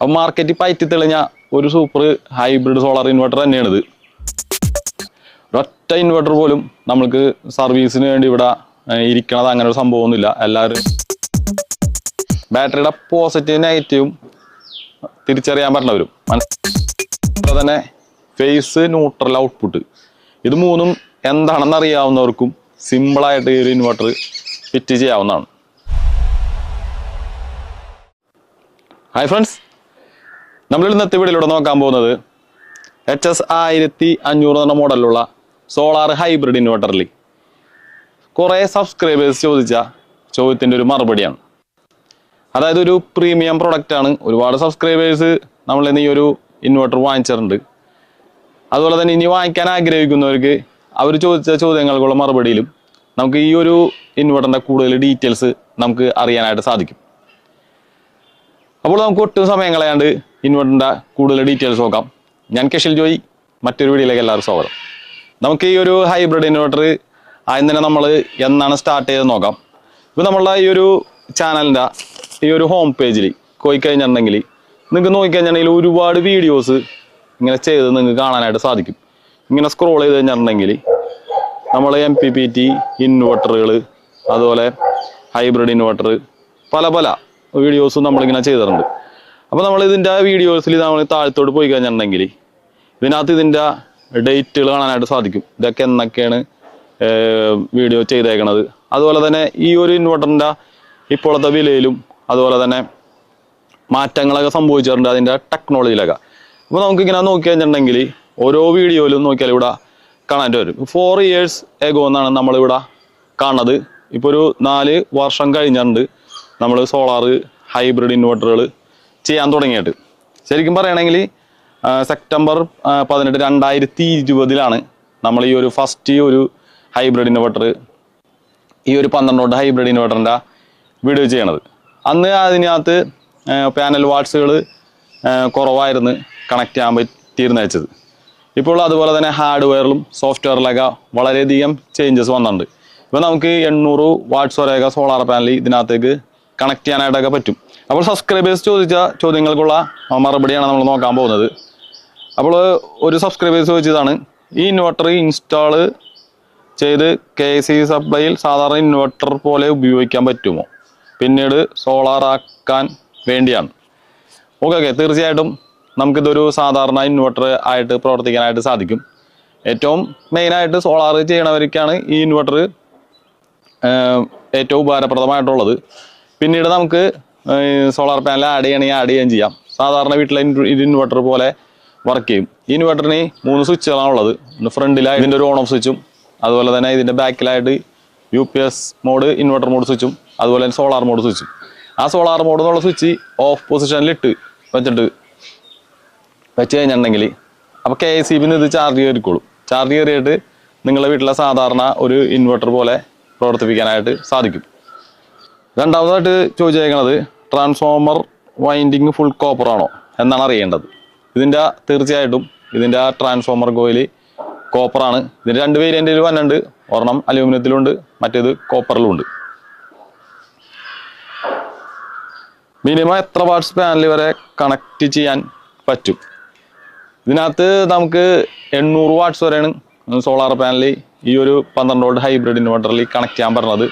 അപ്പോൾ മാർക്കറ്റിൽ പയറ്റി തെളിഞ്ഞ ഒരു സൂപ്പർ ഹൈബ്രിഡ് സോളാർ ഇൻവെർട്ടർ തന്നെയാണിത്. ഒരൊറ്റ ഇൻവെർട്ടർ പോലും നമ്മൾക്ക് സർവീസിന് വേണ്ടി ഇവിടെ ഇരിക്കണത് അങ്ങനെ ഒരു സംഭവമൊന്നുമില്ല. എല്ലാവരും ബാറ്ററിയുടെ പോസിറ്റീവ് നെഗറ്റീവും തിരിച്ചറിയാൻ പറ്റുന്നവരും അതുപോലെ തന്നെ ഫേസ് ന്യൂട്രൽ ഔട്ട്പുട്ട് ഇത് മൂന്നും എന്താണെന്ന് അറിയാവുന്നവർക്കും സിമ്പിളായിട്ട് ഈ ഒരു ഇൻവെർട്ടർ ഫിറ്റ് ചെയ്യാവുന്നതാണ്. ഹായ് ഫ്രണ്ട്സ്, നമ്മൾ ഇന്നത്തെ വീഡിയോയിലൂടെ നോക്കാൻ പോകുന്നത് HS1500 എന്ന മോഡലിലുള്ള സോളാർ ഹൈബ്രിഡ് ഇൻവെർട്ടറിൽ കുറേ സബ്സ്ക്രൈബേഴ്സ് ചോദിച്ച ചോദ്യത്തിൻ്റെ ഒരു മറുപടിയാണ്. അതായത് ഒരു പ്രീമിയം പ്രൊഡക്റ്റാണ്. ഒരുപാട് സബ്സ്ക്രൈബേഴ്സ് നമ്മളിന്ന് ഈ ഒരു ഇൻവെർട്ടർ വാങ്ങിച്ചിട്ടുണ്ട്. അതുപോലെ തന്നെ ഇനി വാങ്ങിക്കാൻ ആഗ്രഹിക്കുന്നവർക്ക് അവർ ചോദിച്ച ചോദ്യങ്ങൾക്കുള്ള മറുപടിയിലും നമുക്ക് ഈ ഒരു ഇൻവെർട്ടറിൻ്റെ കൂടുതൽ ഡീറ്റെയിൽസ് നമുക്ക് അറിയാനായിട്ട് സാധിക്കും. അപ്പോൾ നമുക്ക് ഒട്ടും സമയം കളയാണ്ട് ഇൻവെർട്ടറിൻ്റെ കൂടുതൽ ഡീറ്റെയിൽസ് നോക്കാം. ഞാൻ കെഷിൽ ജോയി, മറ്റൊരു വീഡിയോയിലേക്ക് എല്ലാവരും സ്വാഗതം. നമുക്ക് ഈ ഒരു ഹൈബ്രിഡ് ഇൻവെർട്ടർ ആദ്യം തന്നെ നമ്മൾ എന്നാണ് സ്റ്റാർട്ട് ചെയ്തത് നോക്കാം. ഇപ്പോൾ നമ്മളുടെ ഈ ഒരു ചാനലിൻ്റെ ഈ ഒരു ഹോം പേജിൽ പോയി കഴിഞ്ഞിട്ടുണ്ടെങ്കിൽ നിങ്ങൾക്ക് നോക്കിക്കഴിഞ്ഞിട്ടുണ്ടെങ്കിൽ ഒരുപാട് വീഡിയോസ് ഇങ്ങനെ ചെയ്ത് നിങ്ങൾക്ക് കാണാനായിട്ട് സാധിക്കും. ഇങ്ങനെ സ്ക്രോൾ ചെയ്ത് കഴിഞ്ഞിട്ടുണ്ടെങ്കിൽ നമ്മൾ MPPT ഇൻവെർട്ടറുകൾ, അതുപോലെ ഹൈബ്രിഡ് ഇൻവെർട്ടർ, പല പല വീഡിയോസും നമ്മളിങ്ങനെ ചെയ്തിട്ടുണ്ട്. അപ്പോൾ നമ്മൾ ഇതിൻ്റെ വീഡിയോസിൽ നമ്മൾ താഴത്തോട്ട് പോയി കഴിഞ്ഞിട്ടുണ്ടെങ്കിൽ ഇതിനകത്ത് ഇതിൻ്റെ ഡേറ്റുകൾ കാണാനായിട്ട് സാധിക്കും. ഇതൊക്കെ എന്നൊക്കെയാണ് വീഡിയോ ചെയ്തേക്കണത്. അതുപോലെ തന്നെ ഈ ഒരു ഇൻവെർട്ടറിൻ്റെ ഇപ്പോഴത്തെ വിലയിലും അതുപോലെ തന്നെ മാറ്റങ്ങളൊക്കെ സംഭവിച്ചിട്ടുണ്ട് അതിൻ്റെ ടെക്നോളജിയിലൊക്കെ. അപ്പോൾ നമുക്കിങ്ങനെ നോക്കി കഴിഞ്ഞിട്ടുണ്ടെങ്കിൽ ഓരോ വീഡിയോയിലും നോക്കിയാൽ ഇവിടെ കാണാൻ വരും. 4 years ago എന്നാണ് നമ്മളിവിടെ കാണുന്നത്. ഇപ്പോൾ ഒരു 4 വർഷം കഴിഞ്ഞിട്ടുണ്ട് നമ്മൾ സോളാർ ഹൈബ്രിഡ് ഇൻവെർട്ടറുകൾ ചെയ്യാൻ തുടങ്ങിയിട്ട്. ശരിക്കും പറയുകയാണെങ്കിൽ സെപ്റ്റംബർ 18, 2020 നമ്മൾ ഈ ഒരു ഫസ്റ്റ് ഒരു ഹൈബ്രിഡ് ഇൻവെർട്ടർ, ഈ ഒരു 12 ഹൈബ്രിഡ് ഇൻവെർട്ടറിൻ്റെ വീഡിയോ ചെയ്യണത്. അന്ന് അതിനകത്ത് പാനൽ വാട്ട്സുകൾ കുറവായിരുന്നു കണക്ട് ചെയ്യാൻ പറ്റിയിരുന്ന വെച്ചത്. ഇപ്പോൾ അതുപോലെ തന്നെ ഹാർഡ്വെയറിലും സോഫ്റ്റ്വെയറിലൊക്കെ വളരെയധികം ചേഞ്ചസ് വന്നിട്ടുണ്ട്. ഇപ്പോൾ നമുക്ക് 800 വാട്ട്സ് വരെയൊക്കെ സോളാർ പാനൽ ഇതിനകത്തേക്ക് കണക്ട് ചെയ്യാനായിട്ടൊക്കെ പറ്റും. അപ്പോൾ സബ്സ്ക്രൈബേഴ്സ് ചോദിച്ച ചോദ്യങ്ങൾക്കുള്ള മറുപടിയാണ് നമ്മൾ നോക്കാൻ പോകുന്നത്. അപ്പോൾ ഒരു സബ്സ്ക്രൈബേഴ്സ് ചോദിച്ചതാണ്, ഈ ഇൻവെർട്ടർ ഇൻസ്റ്റാൾ ചെയ്ത് KC സപ്ലൈയിൽ സാധാരണ ഇൻവെർട്ടർ പോലെ ഉപയോഗിക്കാൻ പറ്റുമോ, പിന്നീട് സോളാർ ആക്കാൻ വേണ്ടിയാണ്. ഓക്കെ, തീർച്ചയായിട്ടും നമുക്കിതൊരു സാധാരണ ഇൻവെർട്ടർ ആയിട്ട് പ്രവർത്തിക്കാനായിട്ട് സാധിക്കും. ഏറ്റവും മെയിനായിട്ട് സോളാർ ചെയ്യണവർക്കാണ് ഈ ഇൻവെർട്ടർ ഏറ്റവും ഉപകാരപ്രദമായിട്ടുള്ളത്. പിന്നീട് നമുക്ക് സോളാർ പാനൽ ആഡ് ചെയ്യണമെങ്കിൽ ആഡ് ചെയ്യുകയും ചെയ്യാം. സാധാരണ വീട്ടിലെ ഇൻവെർട്ടർ പോലെ വർക്ക് ചെയ്യും. ഈ ഇൻവെർട്ടറിന് 3 സ്വിച്ചുകളാണുള്ളത്. ഫ്രണ്ടിലായി ഇതിൻ്റെ ഒരു ഓൺ ഓഫ് സ്വിച്ചും, അതുപോലെ തന്നെ ഇതിൻ്റെ ബാക്കിലായിട്ട് UPS മോഡ്, ഇൻവെർട്ടർ മോഡ് സ്വിച്ചും, അതുപോലെ തന്നെ സോളാർ മോഡ് സ്വിച്ചും. ആ സോളാർ മോഡ് എന്നുള്ള സ്വിച്ച് ഓഫ് പൊസിഷനിലിട്ട് വെച്ച് കഴിഞ്ഞിട്ടുണ്ടെങ്കിൽ അപ്പോൾ KCBന്ന് ഇത് ചാർജ് കയറിക്കോളും. ചാർജ് കയറിയിട്ട് നിങ്ങളുടെ വീട്ടിലെ സാധാരണ ഒരു ഇൻവെർട്ടർ പോലെ പ്രവർത്തിപ്പിക്കാനായിട്ട് സാധിക്കും. രണ്ടാമതായിട്ട് ചോദിച്ചേക്കുന്നത്, ട്രാൻസ്ഫോമർ വൈൻഡിങ് ഫുൾ കോപ്പർ ആണോ എന്നാണ് അറിയേണ്ടത്. തീർച്ചയായിട്ടും ഇതിൻ്റെ ട്രാൻസ്ഫോമർ കോയിൽ കോപ്പറാണ്. ഇതിൻ്റെ 2 വേരിയൻറ്റിൽ വന്നിട്ടുണ്ട്. ഒരെണ്ണം അലൂമിനിയത്തിലുണ്ട്, മറ്റേത് കോപ്പറിലുണ്ട്. മിനിമം എത്ര വാട്ട്സ് പാനൽ വരെ കണക്ട് ചെയ്യാൻ പറ്റും? ഇതിനകത്ത് നമുക്ക് 800 വാട്ട്സ് വരെയാണ് സോളാർ പാനൽ ഈ ഒരു 12 ഹൈബ്രിഡ് ഇൻവെർട്ടറിൽ കണക്ട് ചെയ്യാൻ പറഞ്ഞത്.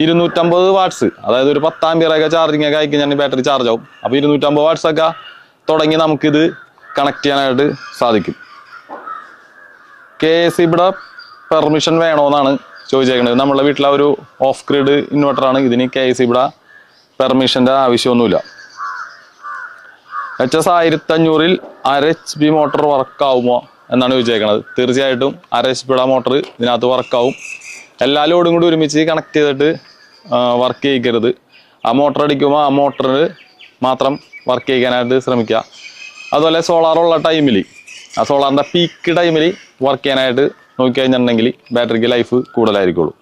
250 വാട്ട്സ്, അതായത് ഒരു 10 ആമ്പിയറൊക്കെ ചാർജിങ് ഒക്കെ ആയിക്കഴിഞ്ഞാൽ ബാറ്ററി ചാർജ് ആവും. അപ്പോൾ 250 വാട്ട്സ് ഒക്കെ തുടങ്ങി നമുക്കിത് കണക്ട് ചെയ്യാനായിട്ട് സാധിക്കും. KCBയുടെ പെർമിഷൻ വേണമെന്നാണ് ചോദിച്ചേക്കുന്നത്. നമ്മളെ വീട്ടിലെ ഒരു ഓഫ് ഗ്രിഡ് ഇൻവെർട്ടറാണ്. ഇതിന് KCBയുടെ പെർമിഷൻ്റെ ആവശ്യമൊന്നുമില്ല. HS1500 1/2 HP മോട്ടർ വർക്കാവുമോ എന്നാണ് ചോദിച്ചേക്കുന്നത്. തീർച്ചയായിട്ടും 1/2 HP മോട്ടർ ഇതിനകത്ത് വർക്കാവും. എല്ലാ ലോഡും കൂടി ഒരുമിച്ച് കണക്ട് ചെയ്തിട്ട് വർക്ക് ചെയ്യിക്കരുത്. ആ മോട്ടർ അടിക്കുമ്പോൾ ആ മോട്ടറിൽ മാത്രം വർക്ക് ചെയ്യാനായിട്ട് ശ്രമിക്കുക. അതുപോലെ സോളാറുള്ള ടൈമിൽ, ആ സോളാറിൻ്റെ പീക്ക് ടൈമിൽ വർക്ക് ചെയ്യാനായിട്ട് നോക്കിക്കഴിഞ്ഞിട്ടുണ്ടെങ്കിൽ ബാറ്ററിക്ക് ലൈഫ് കൂടുതലായിരിക്കുള്ളൂ.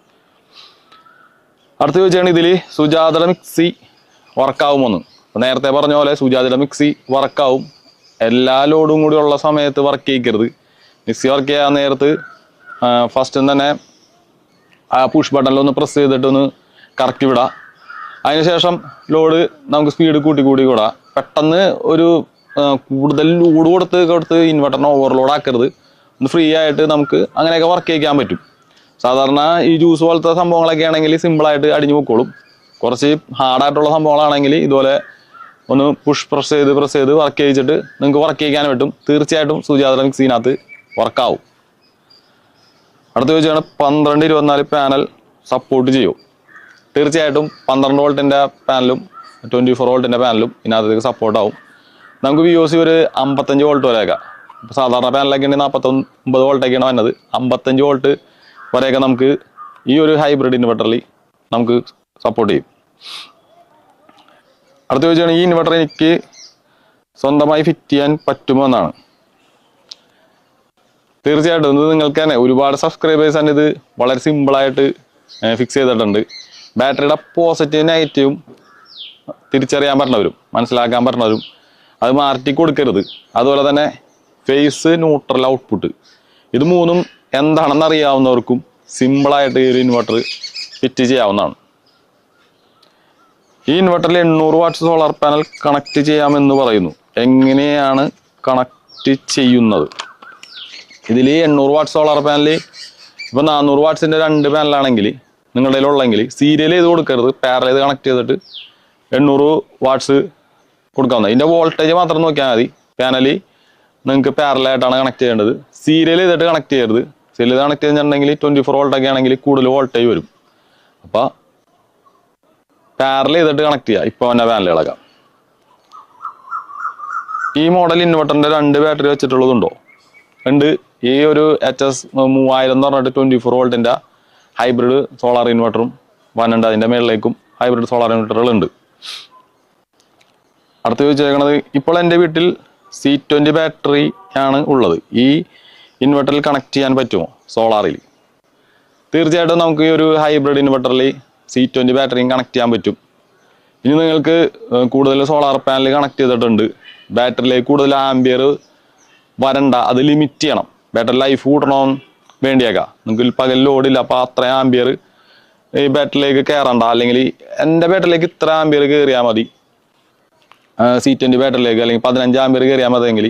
അടുത്ത് ചോദിച്ചാണ് ഇതിൽ സുജാതയുടെ മിക്സി വർക്കാവുമെന്ന്. നേരത്തെ പറഞ്ഞ പോലെ സുജാതയുടെ മിക്സി വർക്കാവും. എല്ലാ ലോഡും കൂടി ഉള്ള സമയത്ത് വർക്ക് ചെയ്യിക്കരുത്. മിക്സി വർക്ക് ചെയ്യാൻ നേരത്ത് ഫസ്റ്റ് തന്നെ ആ പുഷ് ബട്ടണിലൊന്ന് പ്രസ് ചെയ്തിട്ടൊന്ന് കറക്കി വിടുക. അതിനുശേഷം ലോഡ് നമുക്ക് സ്പീഡ് കൂടി പെട്ടെന്ന് ഒരു കൂടുതൽ ലോഡ് കൊടുത്ത് ഇൻവെർട്ടറിനെ ഓവർലോഡ് ആക്കരുത്. ഒന്ന് ഫ്രീ ആയിട്ട് നമുക്ക് അങ്ങനെയൊക്കെ വർക്ക് ചെയ്യിക്കാൻ പറ്റും. സാധാരണ ഈ ജ്യൂസ് പോലത്തെ സംഭവങ്ങളൊക്കെ ആണെങ്കിൽ സിമ്പിളായിട്ട് അടിഞ്ഞു പൊക്കോളും. കുറച്ച് ഹാർഡായിട്ടുള്ള സംഭവങ്ങളാണെങ്കിൽ ഇതുപോലെ ഒന്ന് പ്രസ് ചെയ്ത് വർക്ക് ചെയ്യിച്ചിട്ട് നിങ്ങൾക്ക് വർക്ക് ചെയ്യിക്കാൻ പറ്റും. തീർച്ചയായിട്ടും സുജാത മിക്സിനകത്ത് വർക്കാവും. അടുത്ത ചോദിച്ചാണ് 1224 പാനൽ സപ്പോർട്ട് ചെയ്യും. തീർച്ചയായിട്ടും 12 വോൾട്ടിൻ്റെ പാനലും 24 വോൾട്ടിൻ്റെ പാനലും ഇതിനകത്തേക്ക് സപ്പോർട്ടാവും. നമുക്ക് VOC ഒരു 55 വോൾട്ട് വരെയൊക്കെ, ഇപ്പോൾ സാധാരണ പാനലൊക്കെ ഉണ്ടെങ്കിൽ 49 വോൾട്ടൊക്കെയാണ് വരുന്നത്. 55 വോൾട്ട് വരെയൊക്കെ നമുക്ക് ഈ ഒരു ഹൈബ്രിഡ് ഇൻവെർട്ടറിൽ നമുക്ക് സപ്പോർട്ട് ചെയ്യും. അടുത്ത ചോദിച്ചാണ് ഈ ഇൻവെർട്ടർ എനിക്ക് സ്വന്തമായി ഫിറ്റ് ചെയ്യാൻ പറ്റുമോ എന്നാണ്. തീർച്ചയായിട്ടും ഇത് നിങ്ങൾക്ക് തന്നെ ഒരുപാട് സബ്സ്ക്രൈബേഴ്സ് തന്നെ ഇത് വളരെ സിമ്പിളായിട്ട് ഫിക്സ് ചെയ്തിട്ടുണ്ട്. ബാറ്ററിയുടെ പോസിറ്റീവ് നെഗറ്റീവും തിരിച്ചറിയാൻ പറഞ്ഞവരും മനസ്സിലാക്കാൻ പറഞ്ഞവരും അത് മാറ്റി കൊടുക്കരുത്. അതുപോലെ തന്നെ ഫേസ്, ന്യൂട്രൽ, ഔട്ട്പുട്ട് ഇത് മൂന്നും എന്താണെന്ന് അറിയാവുന്നവർക്കും സിമ്പിളായിട്ട് ഈ ഒരു ഇൻവെർട്ടർ ഫിറ്റ് ചെയ്യാവുന്നതാണ്. ഈ ഇൻവെർട്ടറിൽ 800 വാട്ട്സ് സോളാർ പാനൽ കണക്ട് ചെയ്യാമെന്ന് പറയുന്നു. എങ്ങനെയാണ് കണക്ട് ചെയ്യുന്നത്? ഇതിൽ 800 വാട്ട്സ് സോളാർ പാനൽ ഇപ്പോൾ 400 വാട്ട്സിൻ്റെ 2 പാനലാണെങ്കിൽ നിങ്ങളുടെ കയ്യിലുള്ളെങ്കിൽ സീരിയൽ ചെയ്ത് കൊടുക്കരുത്. പാരൽ ചെയ്ത് കണക്ട് ചെയ്തിട്ട് 800 വാട്ട്സ് കൊടുക്കാവുന്നത്. ഇതിൻ്റെ വോൾട്ടേജ് മാത്രം നോക്കിയാൽ മതി. പാനൽ നിങ്ങൾക്ക് പാരലായിട്ടാണ് കണക്ട് ചെയ്യേണ്ടത്. സീരിയൽ ചെയ്തിട്ട് കണക്ട് ചെയ്യരുത്. സീരിയൽ ചെയ്ത് കണക്ട് ചെയ്തിട്ടുണ്ടെങ്കിൽ 24 വോൾട്ടൊക്കെ ആണെങ്കിൽ കൂടുതൽ വോൾട്ടേജ് വരും. അപ്പോൾ പാരൽ ചെയ്തിട്ട് കണക്ട് ചെയ്യുക. ഇപ്പോൾ തന്നെ പാനലുകളൊക്കെ ഈ മോഡൽ ഇൻവെർട്ടറിൻ്റെ 2 ബാറ്ററി വെച്ചിട്ടുള്ളതുണ്ടോ? ഉണ്ട്. ഈ ഒരു HS3000 എന്ന് പറഞ്ഞിട്ട് 24 വോൾട്ടിൻ്റെ ഹൈബ്രിഡ് സോളാർ ഇൻവെർട്ടറും വന്നുണ്ട്. അതിൻ്റെ മേളിലേക്കും ഹൈബ്രിഡ് സോളാർ ഇൻവെർട്ടറുകളുണ്ട്. അടുത്ത് ചോദിച്ചേക്കണത്, ഇപ്പോൾ എൻ്റെ വീട്ടിൽ C20 ബാറ്ററി ആണ് ഉള്ളത്. ഈ ഇൻവെർട്ടറിൽ കണക്ട് ചെയ്യാൻ പറ്റുമോ സോളാറിൽ? തീർച്ചയായിട്ടും നമുക്ക് ഈ ഒരു ഹൈബ്രിഡ് ഇൻവെർട്ടറിൽ C20 ബാറ്ററിയും കണക്ട് ചെയ്യാൻ പറ്റും. ഇനി നിങ്ങൾക്ക് കൂടുതൽ സോളാർ പാനൽ കണക്ട് ചെയ്തിട്ടുണ്ട്, ബാറ്ററിയിലേക്ക് കൂടുതൽ ആംബിയർ വരണ്ട, അത് ലിമിറ്റ് ചെയ്യണം, ബാറ്ററി ലൈഫ് കൂട്ടണമെന്ന് വേണ്ടിയേക്കാം. നിങ്ങൾക്ക് പകൽ ലോഡില്ല, അപ്പോൾ അത്രയും ആംബിയർ ഈ ബാറ്ററിയിലേക്ക് കയറണ്ട. അല്ലെങ്കിൽ എൻ്റെ ബാറ്ററിയിലേക്ക് ഇത്ര ആംബിയർ കയറിയാൽ മതി, C20 ബാറ്ററിയിലേക്ക് അല്ലെങ്കിൽ 15 ആംബിയർ കയറിയാൽ മതിയെങ്കിൽ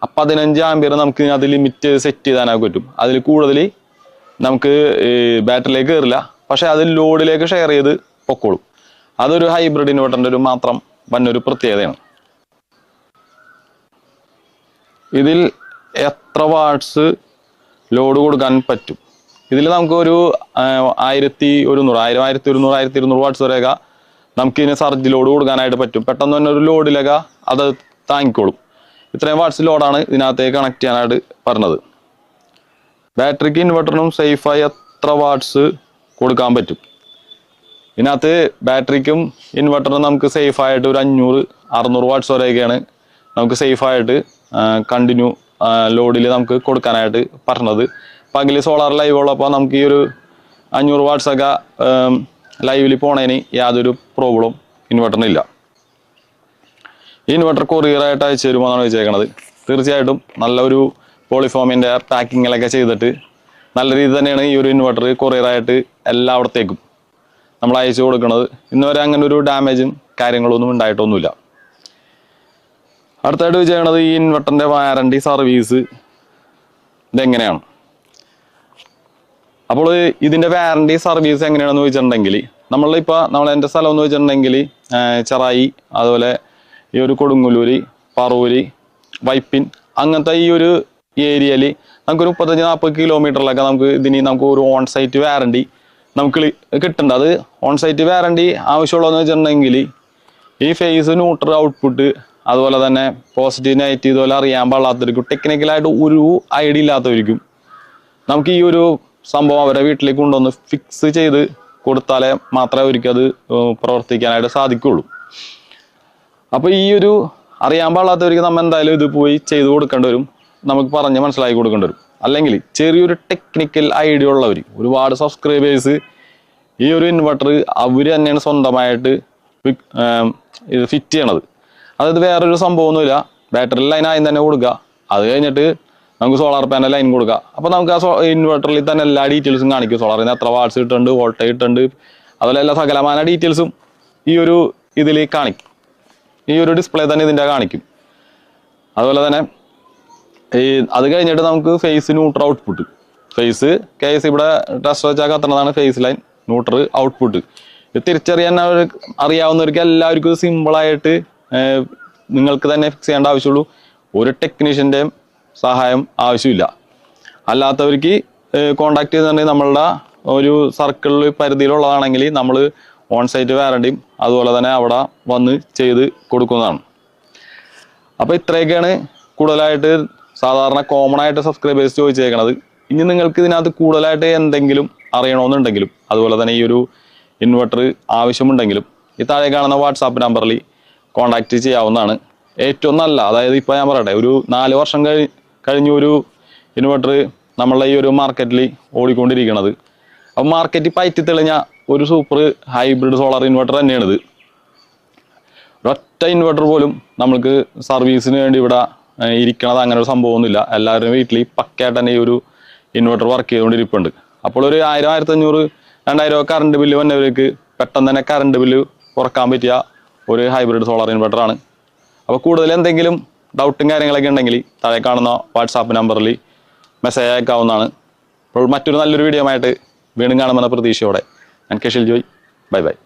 ആ 15 ആംബിയർ നമുക്ക് അത് ലിമിറ്റ് സെറ്റ് ചെയ്താനൊക്കെ പറ്റും. അതിൽ കൂടുതൽ നമുക്ക് ബാറ്ററിയിലേക്ക് കയറില്ല, പക്ഷെ അത് ലോഡിലേക്ക് ഷെയർ ചെയ്ത് പൊക്കോളും. അതൊരു ഹൈബ്രിഡ് ഇൻവെർട്ടറിൻ്റെ ഒരു മാത്രം വന്നൊരു പ്രത്യേകതയാണ്. ഇതിൽ എത്ര വാട്ട്സ് ലോഡ് കൊടുക്കാൻ പറ്റും? ഇതിൽ നമുക്കൊരു 1100 വാട്ട്സ് വരെയൊക്കെ നമുക്ക് ഇതിന് സർജ് ലോഡ് കൊടുക്കാനായിട്ട് പറ്റും. പെട്ടെന്ന് തന്നെ ഒരു ലോഡിലൊക്കെ അത് താങ്ങിക്കോളും. ഇത്രയും വാട്ട്സ് ലോഡാണ് ഇതിനകത്തേക്ക് കണക്ട് ചെയ്യാനായിട്ട് പറഞ്ഞത്. ബാറ്ററിക്ക് ഇൻവെർട്ടറിനും സേഫായി എത്ര വാട്ട്സ് കൊടുക്കാൻ പറ്റും? ഇതിനകത്ത് ബാറ്ററിക്കും ഇൻവെർട്ടറിനും നമുക്ക് സേഫായിട്ട് ഒരു 500-600 വാട്ട്സ് വരെയൊക്കെയാണ് നമുക്ക് സേഫായിട്ട് കണ്ടിന്യൂ ലോഡിൽ നമുക്ക് കൊടുക്കാനായിട്ട് പറഞ്ഞത്. പകല് സോളാർ ലൈവ് ഉള്ളപ്പോൾ നമുക്ക് ഈ ഒരു 500 വാട്ട്സൊക്കെ ലൈവിൽ പോണതിന് യാതൊരു പ്രോബ്ലം ഇൻവെർട്ടറിനില്ല. ഈ ഇൻവെർട്ടർ കൊറിയറായിട്ട് അയച്ചു തരുമോ എന്നാണ് ചോദിച്ചേക്കണത്. തീർച്ചയായിട്ടും നല്ലൊരു പോളിഫോമിൻ്റെ പാക്കിങ്ങിലൊക്കെ ചെയ്തിട്ട് നല്ല രീതി തന്നെയാണ് ഈ ഒരു ഇൻവെർട്ടർ കൊറിയറായിട്ട് എല്ലായിടത്തേക്കും നമ്മൾ അയച്ചു കൊടുക്കുന്നത്. ഇന്നുവരെ അങ്ങനെ ഒരു ഡാമേജും കാര്യങ്ങളൊന്നും ഉണ്ടായിട്ടൊന്നുമില്ല. അടുത്തായിട്ട് ചോദിച്ചേക്കണത് ഈ ഇൻവെർട്ടറിൻ്റെ വാറണ്ടി സർവീസ് ഇതെങ്ങനെയാണ്? അപ്പോൾ ഇതിൻ്റെ വാറണ്ടി സർവീസ് എങ്ങനെയാണെന്ന് ചോദിച്ചിട്ടുണ്ടെങ്കിൽ എൻ്റെ സ്ഥലം എന്ന് വെച്ചിട്ടുണ്ടെങ്കിൽ ചെറായി, അതുപോലെ ഈ ഒരു കൊടുങ്ങല്ലൂർ, പറവൂര്, വൈപ്പിൻ അങ്ങനത്തെ ഈ ഒരു ഏരിയയിൽ നമുക്കൊരു 35-40 കിലോമീറ്ററിലൊക്കെ നമുക്ക് ഒരു ഓൺ സൈറ്റ് വാറണ്ടി നമുക്ക് കിട്ടുന്നുണ്ട്. അത് ഓൺ സൈറ്റ് വാറണ്ടി ആവശ്യമുള്ളതെന്ന് വെച്ചിട്ടുണ്ടെങ്കിൽ ഈ ഫേസ്, ന്യൂട്രൽ, ഔട്ട്പുട്ട്, അതുപോലെ തന്നെ പോസിറ്റീവ് നെഗറ്റീവ് ഇതുപോലെ അറിയാൻ പാടില്ലാത്തവർക്കും ടെക്നിക്കലായിട്ട് ഒരു ഐഡിയ ഇല്ലാത്തവർക്കും നമുക്ക് ഈ ഒരു സംഭവം അവരെ വീട്ടിലേക്ക് കൊണ്ടുവന്ന് ഫിക്സ് ചെയ്ത് കൊടുത്താലേ മാത്രമേ അവർക്കത് പ്രവർത്തിക്കാനായിട്ട് സാധിക്കുള്ളൂ. അപ്പോൾ ഈ ഒരു അറിയാൻ പാടില്ലാത്തവർക്ക് നമ്മൾ എന്തായാലും ഇത് പോയി ചെയ്ത് കൊടുക്കേണ്ടി വരും, നമുക്ക് പറഞ്ഞ് മനസ്സിലാക്കി കൊടുക്കേണ്ടി വരും. അല്ലെങ്കിൽ ചെറിയൊരു ടെക്നിക്കൽ ഐഡിയ ഉള്ളവർ, ഒരുപാട് സബ്സ്ക്രൈബേഴ്സ് ഈ ഒരു ഇൻവെർട്ടർ അവർ തന്നെയാണ് സ്വന്തമായിട്ട് ഇത് ഫിറ്റ് ചെയ്യണത്. അതായത് വേറൊരു സംഭവമൊന്നുമില്ല, ബാറ്ററി ലൈൻ ആദ്യം തന്നെ കൊടുക്കുക, അത് കഴിഞ്ഞിട്ട് നമുക്ക് സോളാർ പാനൽ ലൈൻ കൊടുക്കുക. അപ്പോൾ നമുക്ക് ആ ഇൻവെർട്ടറിൽ തന്നെ എല്ലാ ഡീറ്റെയിൽസും കാണിക്കും. സോളാറിന് എത്ര വാട്ട്സ് ഇട്ടുണ്ട്, വോൾട്ടേജ് ഇട്ടുണ്ട്, അതുപോലെ എല്ലാ സകലമായ ഡീറ്റെയിൽസും ഈ ഒരു ഇതിൽ കാണിക്കും, ഈ ഒരു ഡിസ്പ്ലേ തന്നെ ഇതിൻ്റെ കാണിക്കും. അതുപോലെ തന്നെ അത് കഴിഞ്ഞിട്ട് നമുക്ക് phase neutral output, phase case ഇവിടെ ടെസ്റ്റ് വെച്ചാൽ കത്തുന്നതാണ് ഫേസ് ലൈൻ, ന്യൂട്രൽ ഔട്ട്പുട്ട്. ഇത് തിരിച്ചറിയാൻ അറിയാവുന്നവർക്ക് എല്ലാവർക്കും ഇത് സിമ്പിളായിട്ട് നിങ്ങൾക്ക് തന്നെ ഫിക്സ് ചെയ്യേണ്ട ആവശ്യമുള്ളൂ. ഒരു ടെക്നീഷ്യൻ്റെയും സഹായം ആവശ്യമില്ല. അല്ലാത്തവർക്ക് കോണ്ടാക്ട് ചെയ്തിട്ടുണ്ടെങ്കിൽ നമ്മളുടെ ഒരു സർക്കിളിൽ പരിധിയിലുള്ളതാണെങ്കിൽ നമ്മൾ ഓൺ സൈറ്റ് വാറണ്ടിയും അതുപോലെ തന്നെ അവിടെ വന്ന് ചെയ്ത് കൊടുക്കുന്നതാണ്. അപ്പോൾ ഇത്രയൊക്കെയാണ് കൂടുതലായിട്ട് സാധാരണ കോമൺ ആയിട്ട് സബ്സ്ക്രൈബേഴ്സ് ചോദിച്ചേക്കണത്. ഇനി നിങ്ങൾക്ക് ഇതിനകത്ത് കൂടുതലായിട്ട് എന്തെങ്കിലും അറിയണമെന്നുണ്ടെങ്കിലും അതുപോലെ തന്നെ ഈ ഒരു ഇൻവെർട്ടർ ആവശ്യമുണ്ടെങ്കിലും ഈ താഴെ കാണുന്ന വാട്സാപ്പ് നമ്പറിൽ കോണ്ടാക്ട് ചെയ്യാവുന്നതാണ്. ഏറ്റവും നല്ല, അതായത് ഇപ്പോൾ ഞാൻ പറയട്ടെ, ഒരു 4 വർഷം കഴിഞ്ഞ ഒരു ഇൻവെർട്ടർ നമ്മളുടെ ഈ ഒരു മാർക്കറ്റിൽ ഓടിക്കൊണ്ടിരിക്കുന്നത്. അപ്പോൾ മാർക്കറ്റിൽ പയറ്റി തെളിഞ്ഞ ഒരു സൂപ്പർ ഹൈബ്രിഡ് സോളാർ ഇൻവെർട്ടർ തന്നെയാണിത്. ഒരൊറ്റ ഇൻവെർട്ടർ പോലും നമ്മൾക്ക് സർവീസിന് വേണ്ടി ഇവിടെ ഇരിക്കണത് അങ്ങനെ ഒരു സംഭവമൊന്നുമില്ല. എല്ലാവരുടെയും വീട്ടിൽ പക്കയായിട്ട് തന്നെ ഈ ഒരു ഇൻവെർട്ടർ വർക്ക് ചെയ്തുകൊണ്ടിരിപ്പുണ്ട്. അപ്പോൾ ഒരു 1000, 1500, 2000 കറണ്ട് ബില്ല് വന്നവർക്ക് പെട്ടെന്ന് തന്നെ കറണ്ട് ബില്ല് കുറക്കാൻ പറ്റിയ ഒരു ഹൈബ്രിഡ് സോളാർ ഇൻവെർട്ടറാണ്. അപ്പോൾ കൂടുതൽ എന്തെങ്കിലും ഡൗട്ടും കാര്യങ്ങളൊക്കെ ഉണ്ടെങ്കിൽ താഴെ കാണുന്ന വാട്സാപ്പ് നമ്പറിൽ മെസ്സേജ് അയക്കാവുന്നതാണ്. അപ്പോൾ മറ്റൊരു നല്ലൊരു വീഡിയോ ആയിട്ട് വീണ്ടും കാണുമെന്ന പ്രതീക്ഷയോടെ ഞാൻ കെഷിൽ ജോയ്. Bye bye.